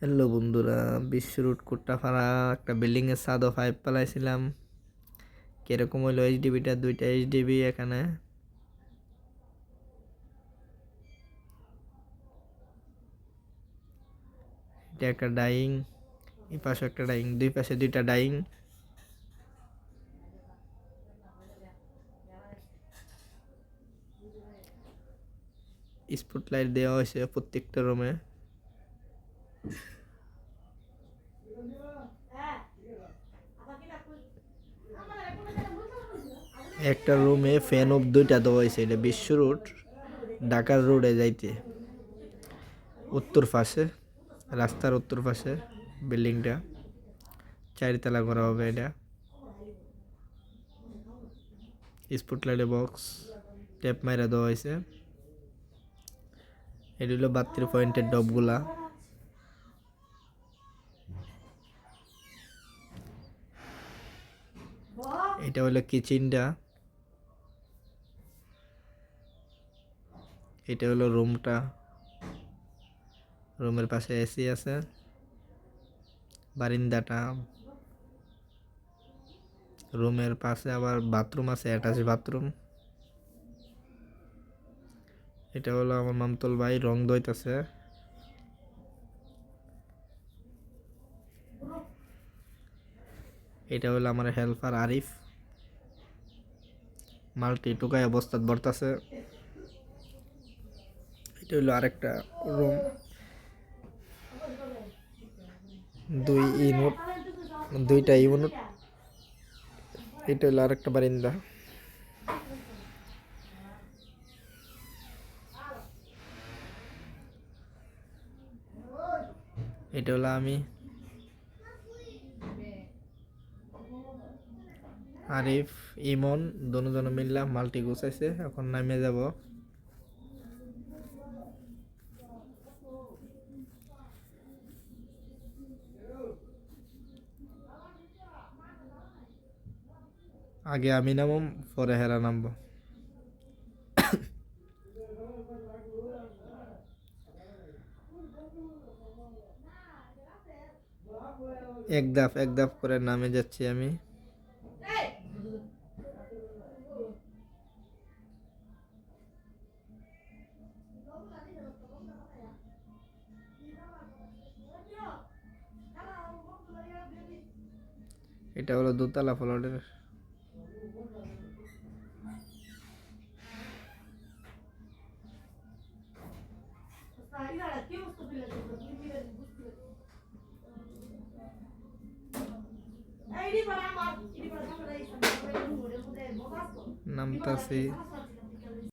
Hello বন্ধুরা, বিশ্ব root Kottapara একটা বিল্ডিংয়ের ছাদও পাইপ পালাইছিলাম। কিরকম হইলো এইচডিবিটা? 2টা এইচডিবি এখানে। এটা একটা ডাইং, এই পাশে একটা ডাইং, দুই পাশে 2টা ডাইং। স্পটলাইট দেওয়া হয়েছে প্রত্যেকটা রুমে। একটা রুমে ফ্যান অফ 2টা দেওয়া হয়েছে। এটা বিশ্ব রোড, ঢাকার রোডে যাইতে উত্তর পাশে, রাস্তার উত্তর পাশে বিল্ডিংটা 4তলা করা হবে। এটা স্পটলাইটে বক্স ট্যাপ মাইরা দেওয়া হয়েছে। এটা হলো 32 পয়েন্টের ডবগুলা। এটা হলো কিচেনটা, এটা হলো রুমটা। রুমের পাশে এসি আছে, বারিন্দাটা। রুমের পাশে আবার বাথরুম আছে, অ্যাটাচ বাথরুম। এটা হলো আমার মামতল ভাই, রং দইতাছে। এটা হলো আমার হেল্পার আরিফ, মাল্টি টুকাই অবস্থাত বর্তাছে। এটা হলো আরেকটা রুম, 2টা ইউনিট। এটা হলো আরেকটা বারিন্দা। এটা হলো আমি, আরিফ, ইমন, দুজন মিললাম মাল্টি গুছাইছে। এখন নামে যাব। আগে আমি নামম, পরে হেরা নামবো। এক ধাপ করে নামে যাচ্ছি আমি। এটা হলো 2তলা ফ্লোরের। নামতাছি।